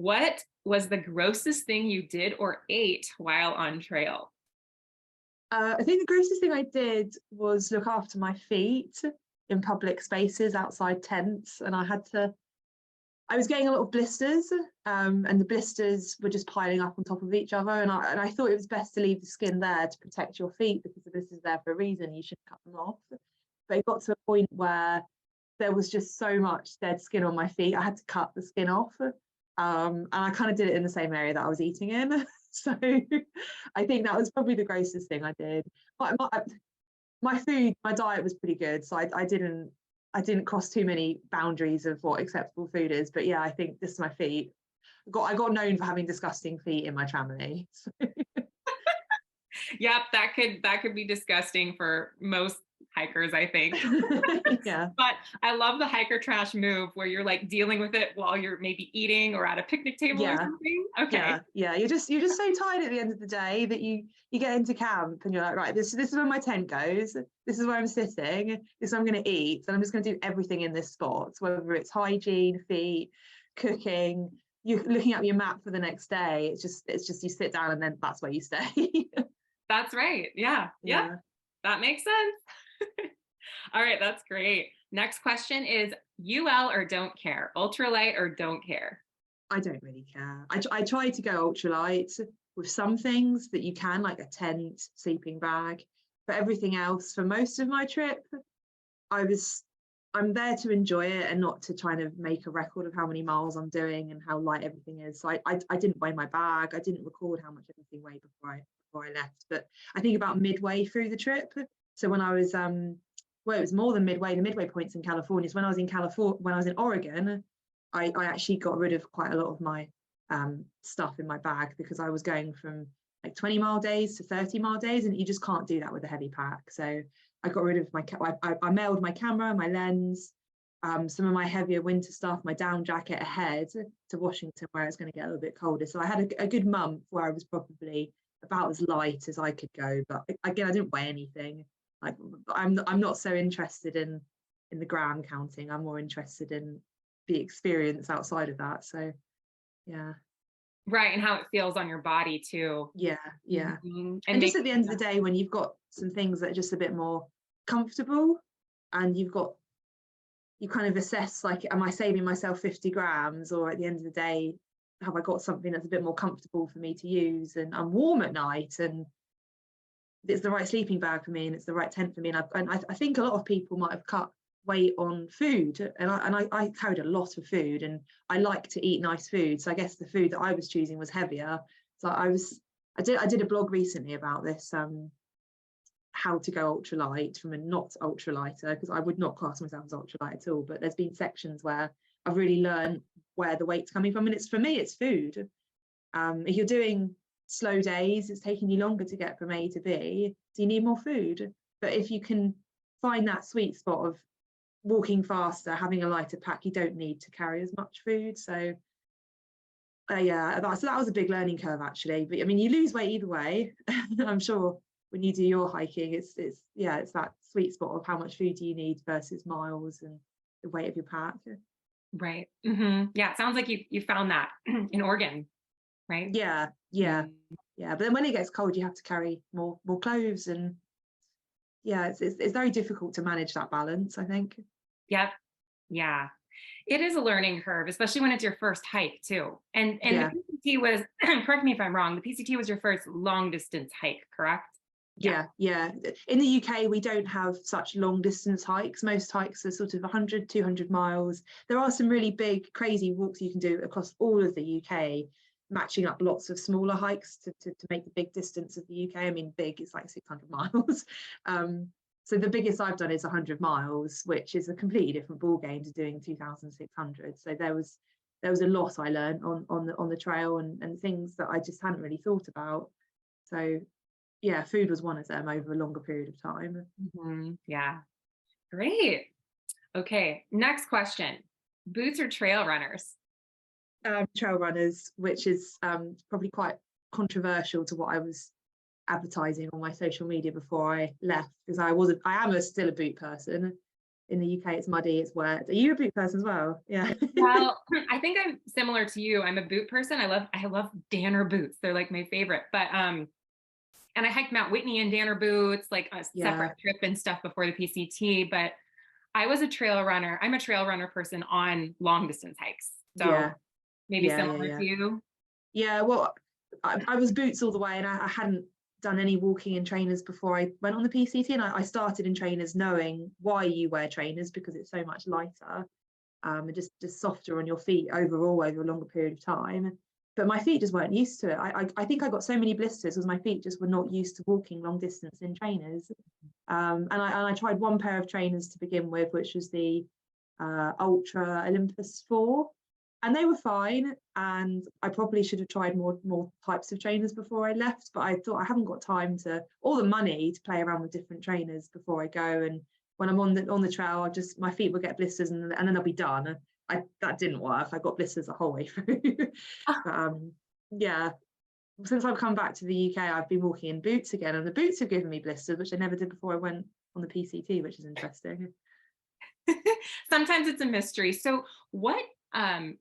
what was the grossest thing you did or ate while on trail? I think the grossest thing I did was look after my feet in public spaces outside tents, and I was getting a lot of blisters, and the blisters were just piling up on top of each other, and I thought it was best to leave the skin there to protect your feet, because the blisters are there for a reason. You shouldn't cut them off. But it got to a point where there was just so much dead skin on my feet, I had to cut the skin off, and I kind of did it in the same area that I was eating in. So I think that was probably the grossest thing I did. My food, my diet was pretty good, so I didn't cross too many boundaries of what acceptable food is. But yeah, I think this is my feet. I got known for having disgusting feet in my family. Yep, that could be disgusting for most hikers, I think. Yeah. But I love the hiker trash move where you're like dealing with it while you're maybe eating or at a picnic table or something. Okay. Yeah. You're just so tired at the end of the day that you get into camp and you're like, right, this is where my tent goes. This is where I'm sitting. This is what I'm going to eat. And I'm just going to do everything in this spot, whether it's hygiene, feet, cooking. You're looking at your map for the next day. It's just you sit down and then that's where you stay. That's right. Yeah. That makes sense. All right, that's great. Next question is UL or don't care, ultralight or don't care? I don't really care. I try to go ultralight with some things that you can, like a tent, sleeping bag, but everything else for most of my trip, I'm there to enjoy it and not to try to make a record of how many miles I'm doing and how light everything is. So I didn't weigh my bag. I didn't record how much everything weighed before I left. But I think about midway through the trip. So when I was well, it was more than midway. The midway points in California. So when I was in Oregon, I actually got rid of quite a lot of my stuff in my bag, because I was going from like 20-mile days to 30-mile days, and you just can't do that with a heavy pack. So I got rid of I mailed my camera, my lens, some of my heavier winter stuff, my down jacket ahead to Washington, where it's going to get a little bit colder. So I had a good month where I was probably about as light as I could go. But again, I didn't weigh anything. Like I'm not so interested in the gram counting. I'm more interested in the experience outside of that. So yeah. Right, and how it feels on your body too. Yeah. Mm-hmm. And just at the end of the day, when you've got some things that are just a bit more comfortable, and you kind of assess, like, am I saving myself 50 grams, or at the end of the day, have I got something that's a bit more comfortable for me to use, and I'm warm at night, and it's the right sleeping bag for me, and it's the right tent for me. And I think a lot of people might have cut weight on food, and I carried a lot of food, and I like to eat nice food. So I guess the food that I was choosing was heavier. So I did a blog recently about this, how to go ultralight from a not ultralighter, because I would not class myself as ultralight at all. But there's been sections where I've really learned where the weight's coming from, and for me it's food. If you're doing slow days, it's taking you longer to get from A to B, so you need more food. But if you can find that sweet spot of walking faster, having a lighter pack, you don't need to carry as much food. So that was a big learning curve, actually. But I mean, you lose weight either way. I'm sure when you do your hiking, it's that sweet spot of how much food do you need versus miles and the weight of your pack. Right. Mm-hmm. Yeah, it sounds like you found that in Oregon, right? Yeah. But then when it gets cold, you have to carry more clothes, and yeah, it's very difficult to manage that balance, I think. Yep. Yeah. It is a learning curve, especially when it's your first hike too. And the PCT was, correct me if I'm wrong, the PCT was your first long distance hike, correct? Yeah. In the UK, we don't have such long distance hikes. Most hikes are sort of 100, 200 miles. There are some really big, crazy walks you can do across all of the UK, matching up lots of smaller hikes to make the big distance of the UK. I mean, big is like 600 miles. So the biggest I've done is 100 miles, which is a completely different ball game to doing 2,600. So there was a lot I learned on the trail, and things that I just hadn't really thought about. So yeah, food was one of them over a longer period of time. Mm-hmm. Yeah, great. Okay, next question: boots or trail runners? Trail runners, which is probably quite controversial to what I was advertising on my social media before I left, because I am still a boot person. in the UK it's muddy, it's wet. Are you a boot person as well? Yeah. Well, I think I'm similar to you. I'm a boot person. I love Danner boots. They're like my favorite. But and I hiked Mount Whitney in Danner boots, like a separate trip and stuff before the PCT. But I was a trail runner. I'm a trail runner person on long distance hikes. So maybe similar to you. Yeah, well, I was boots all the way, and I hadn't done any walking in trainers before I went on the PCT, and I started in trainers knowing why you wear trainers, because it's so much lighter and just softer on your feet overall over a longer period of time. But my feet just weren't used to it. I think I got so many blisters because my feet just were not used to walking long distance in trainers. And I tried one pair of trainers to begin with, which was the Ultra Olympus 4. And they were fine, and I probably should have tried more types of trainers before I left, but I thought I haven't got time or the money to play around with different trainers before I go. And when I'm on the trail, my feet will get blisters, and then I'll be done. That didn't work. I got blisters the whole way through. But, yeah, since I've come back to the UK, I've been walking in boots again, and the boots have given me blisters, which I never did before I went on the PCT, which is interesting. Sometimes it's a mystery. So what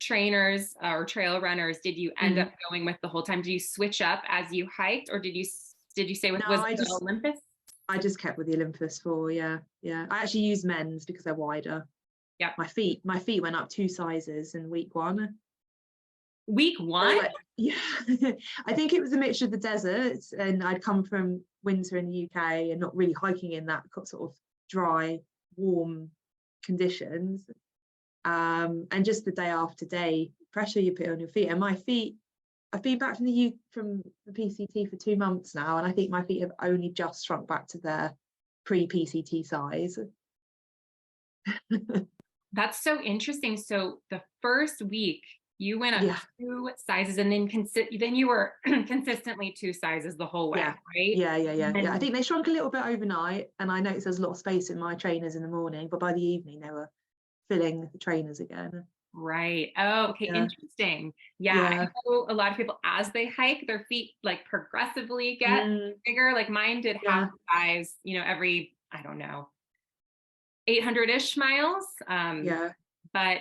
trainers or trail runners did you end up going with the whole time? Did you switch up as you hiked, or did you stay with Olympus? I just kept with the Olympus 4. Yeah. I actually used men's because they're wider. Yeah. My feet went up 2 sizes in week 1. Week 1? Yeah. I think it was a mixture of the deserts, and I'd come from winter in the UK and not really hiking in that sort of dry, warm conditions. And just the day after day pressure you put on your feet. And my feet, I've been back from the PCT for 2 months now, and I think my feet have only just shrunk back to their pre-PCT size. That's so interesting. So the first week you went up 2 sizes, and then you were consistently 2 sizes the whole way, right? Yeah. I think they shrunk a little bit overnight, and I noticed there's a lot of space in my trainers in the morning, but by the evening they were filling the trainers again. Right. Oh, okay. Interesting. I know a lot of people, as they hike, their feet like progressively get bigger. Like mine did half the size, every, I don't know, 800-ish miles. But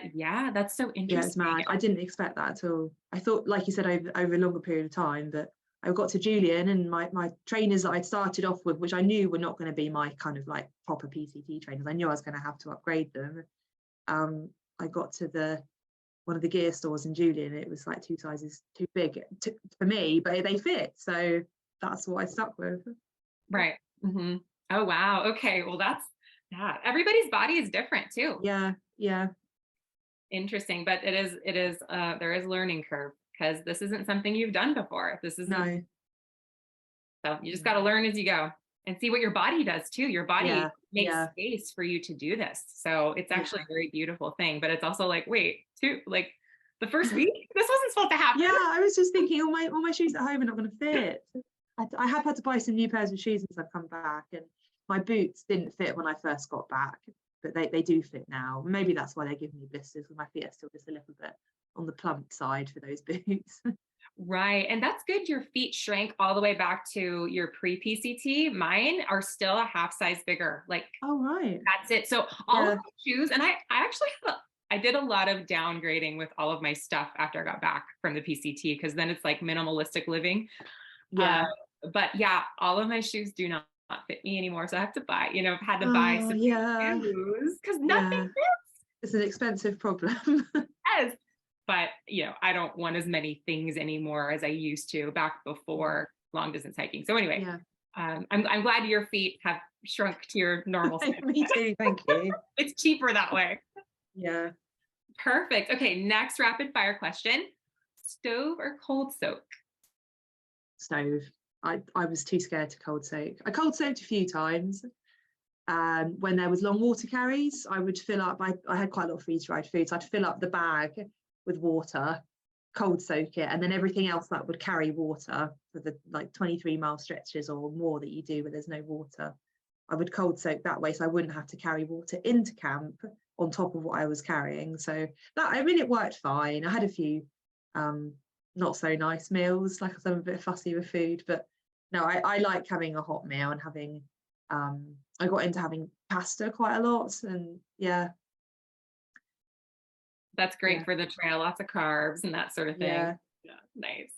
that's so interesting. Yeah, it's mad. I didn't expect that at all. I thought, like you said, over a longer period of time, but I got to Julian, and my trainers that I'd started off with, which I knew were not going to be my kind of like proper PCT trainers. I knew I was going to have to upgrade them. I got to one of the gear stores in Julian, it was like 2 sizes too big for me, but they fit, so that's what I stuck with. Right. Oh wow. Okay, well that's everybody's body is different too. Yeah. Interesting. But it is there is learning curve, because this isn't something you've done before. So you just got to learn as you go and see what your body does too. Your body makes space for you to do this. So it's actually a very beautiful thing, but it's also like, wait, like the first week, this wasn't supposed to happen. Yeah, I was just thinking all my shoes at home are not going to fit. I have had to buy some new pairs of shoes since I've come back, and my boots didn't fit when I first got back, but they do fit now. Maybe that's why they're giving me blisters, because my feet are still just a little bit on the plump side for those boots. Right. And that's good. Your feet shrank all the way back to your pre-PCT. Mine are still a half size bigger. Like, oh, right. That's it. So all of my shoes, and I actually I did a lot of downgrading with all of my stuff after I got back from the PCT, because then it's like minimalistic living. But all of my shoes do not fit me anymore. So I have to buy, I've had to buy some shoes because nothing fits. It's an expensive problem. Yes. But, I don't want as many things anymore as I used to back before long distance hiking. So anyway, I'm glad your feet have shrunk to your normal size. Me too, thank you. It's cheaper that way. Yeah. Perfect. Okay, next rapid fire question. Stove or cold soak? Stove. I was too scared to cold soak. I cold soaked a few times. When there was long water carries, I would fill up, I had quite a lot of freeze-dried food, so I'd fill up the bag with water, cold soak it, and then everything else that would carry water for the like 23-mile stretches or more that you do where there's no water, I would cold soak that way, so I wouldn't have to carry water into camp on top of what I was carrying. So it worked fine. I had a few not so nice meals, like I'm a bit fussy with food, but no, I like having a hot meal and having I got into having pasta quite a lot, and yeah. That's great for the trail, lots of carbs and that sort of thing. Yeah. Yeah, nice.